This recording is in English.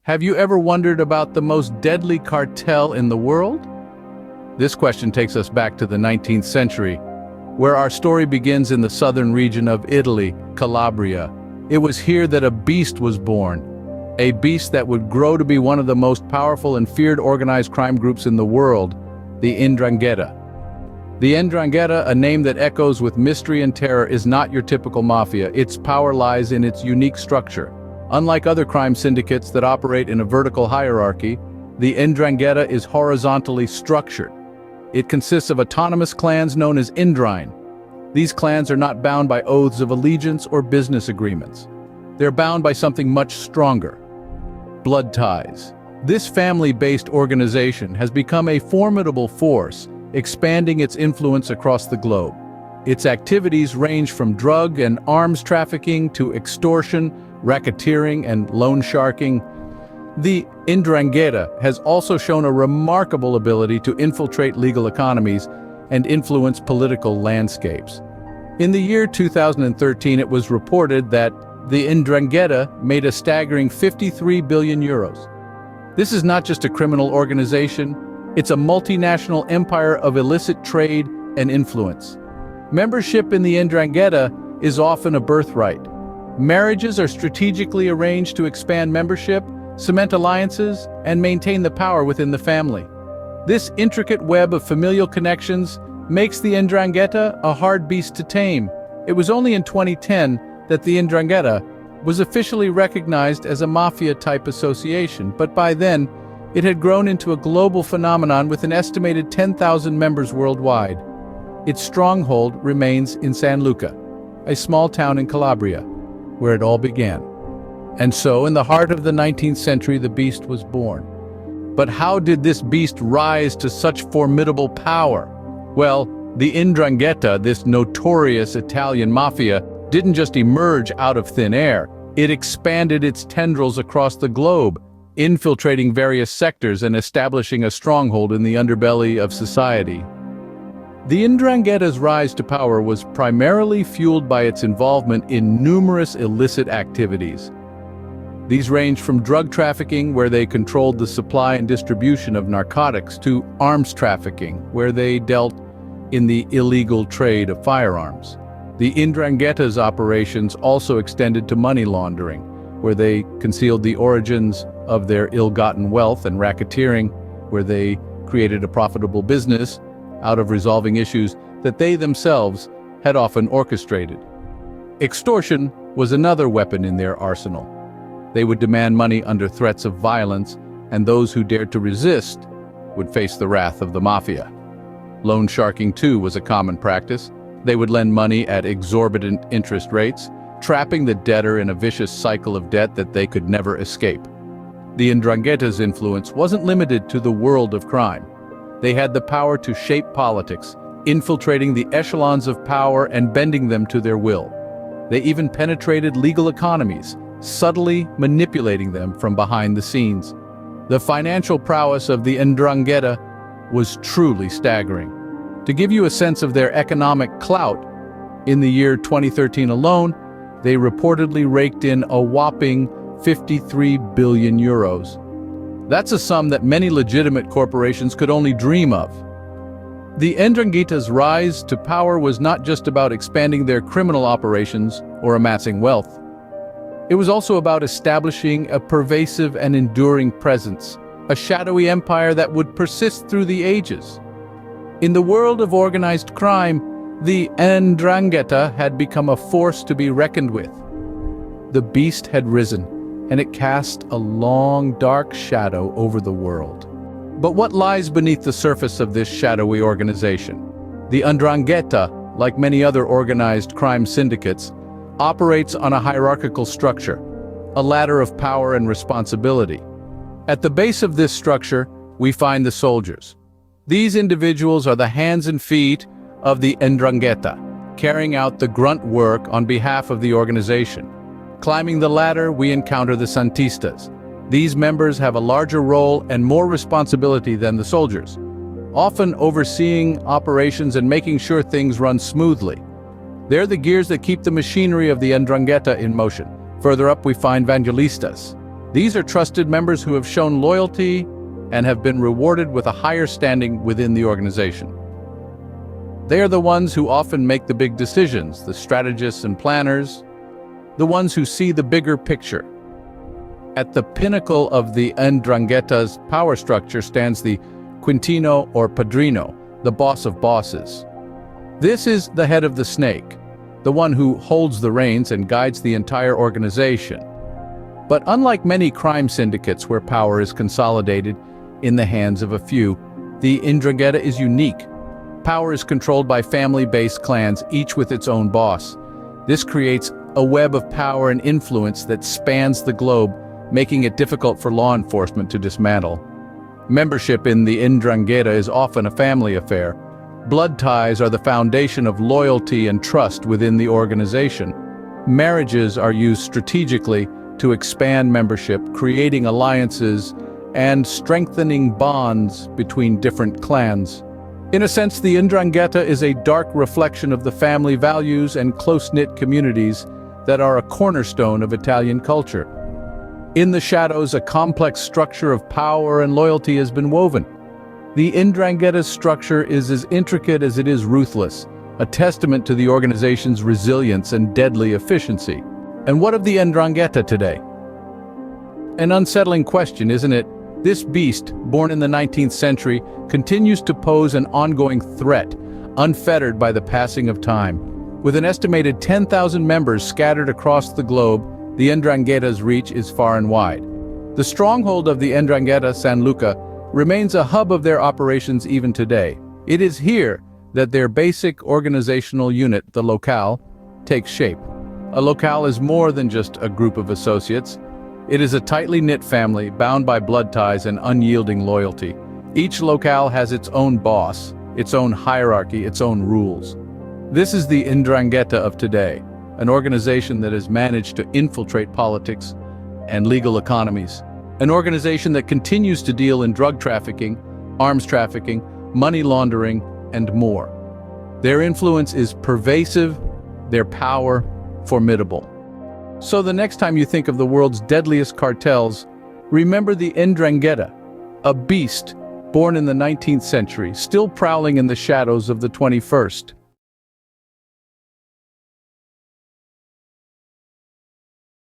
Have you ever wondered about the most deadly cartel in the world? This question takes us back to the 19th century, where our story begins in the southern region of Italy, Calabria. It was here that a beast was born, a beast that would grow to be one of the most powerful and feared organized crime groups in the world, the Ndrangheta. The Ndrangheta, a name that echoes with mystery and terror, is not your typical mafia. Its power lies in its unique structure. Unlike other crime syndicates that operate in a vertical hierarchy, the Ndrangheta is horizontally structured. It consists of autonomous clans known as Ndrine. These clans are not bound by oaths of allegiance or business agreements. They're bound by something much stronger: blood ties. This family-based organization has become a formidable force, expanding its influence across the globe. Its activities range from drug and arms trafficking to extortion, racketeering, and loan sharking. The Ndrangheta has also shown a remarkable ability to infiltrate legal economies and influence political landscapes. In the year 2013, it was reported that the Ndrangheta made a staggering 53 billion euros. This is not just a criminal organization, it's a multinational empire of illicit trade and influence. Membership in the Ndrangheta is often a birthright. Marriages are strategically arranged to expand membership, cement alliances, and maintain the power within the family. This intricate web of familial connections makes the Ndrangheta a hard beast to tame. It was only in 2010 that the Ndrangheta was officially recognized as a mafia-type association, but by then, it had grown into a global phenomenon with an estimated 10,000 members worldwide. Its stronghold remains in San Luca, a small town in Calabria, where it all began. And so, in the heart of the 19th century, the beast was born. But how did this beast rise to such formidable power? Well, the Ndrangheta, this notorious Italian mafia, didn't just emerge out of thin air. It expanded its tendrils across the globe, infiltrating various sectors and establishing a stronghold in the underbelly of society. The Ndrangheta's rise to power was primarily fueled by its involvement in numerous illicit activities. These range from drug trafficking, where they controlled the supply and distribution of narcotics, to arms trafficking, where they dealt in the illegal trade of firearms. The Ndrangheta's operations also extended to money laundering, where they concealed the origins of their ill-gotten wealth, and racketeering, where they created a profitable business out of resolving issues that they themselves had often orchestrated. Extortion was another weapon in their arsenal. They would demand money under threats of violence, and those who dared to resist would face the wrath of the mafia. Loan sharking, too, was a common practice. They would lend money at exorbitant interest rates, trapping the debtor in a vicious cycle of debt that they could never escape. The Ndrangheta's influence wasn't limited to the world of crime. They had the power to shape politics, infiltrating the echelons of power and bending them to their will. They even penetrated legal economies, subtly manipulating them from behind the scenes. The financial prowess of the Ndrangheta was truly staggering. To give you a sense of their economic clout, in the year 2013 alone, they reportedly raked in a whopping 53 billion euros. That's a sum that many legitimate corporations could only dream of. The Ndrangheta's rise to power was not just about expanding their criminal operations or amassing wealth. It was also about establishing a pervasive and enduring presence, a shadowy empire that would persist through the ages. In the world of organized crime, the Ndrangheta had become a force to be reckoned with. The beast had risen, and it cast a long, dark shadow over the world. But what lies beneath the surface of this shadowy organization? The Ndrangheta, like many other organized crime syndicates, operates on a hierarchical structure, a ladder of power and responsibility. At the base of this structure, we find the soldiers. These individuals are the hands and feet of the Ndrangheta, carrying out the grunt work on behalf of the organization. Climbing the ladder, we encounter the Santistas. These members have a larger role and more responsibility than the soldiers, often overseeing operations and making sure things run smoothly. They're the gears that keep the machinery of the Ndrangheta in motion. Further up, we find Evangelistas. These are trusted members who have shown loyalty and have been rewarded with a higher standing within the organization. They are the ones who often make the big decisions, the strategists and planners, the ones who see the bigger picture. At the pinnacle of the Ndrangheta's power structure stands the Quintino or Padrino, the boss of bosses. This is the head of the snake, the one who holds the reins and guides the entire organization. But unlike many crime syndicates where power is consolidated in the hands of a few, the Ndrangheta is unique. Power is controlled by family-based clans, each with its own boss. This creates a web of power and influence that spans the globe, making it difficult for law enforcement to dismantle. Membership in the Ndrangheta is often a family affair. Blood ties are the foundation of loyalty and trust within the organization. Marriages are used strategically to expand membership, creating alliances and strengthening bonds between different clans. In a sense, the Ndrangheta is a dark reflection of the family values and close-knit communities that are a cornerstone of Italian culture. In the shadows, a complex structure of power and loyalty has been woven. The Ndrangheta's structure is as intricate as it is ruthless, a testament to the organization's resilience and deadly efficiency. And what of the Ndrangheta today? An unsettling question, isn't it? This beast, born in the 19th century, continues to pose an ongoing threat, unfettered by the passing of time. With an estimated 10,000 members scattered across the globe, the Ndrangheta's reach is far and wide. The stronghold of the Ndrangheta, San Luca, remains a hub of their operations even today. It is here that their basic organizational unit, the locale, takes shape. A locale is more than just a group of associates. It is a tightly knit family, bound by blood ties and unyielding loyalty. Each locale has its own boss, its own hierarchy, its own rules. This is the Ndrangheta of today, an organization that has managed to infiltrate politics and legal economies. An organization that continues to deal in drug trafficking, arms trafficking, money laundering, and more. Their influence is pervasive, their power formidable. So the next time you think of the world's deadliest cartels, remember the Ndrangheta, a beast born in the 19th century, still prowling in the shadows of the 21st.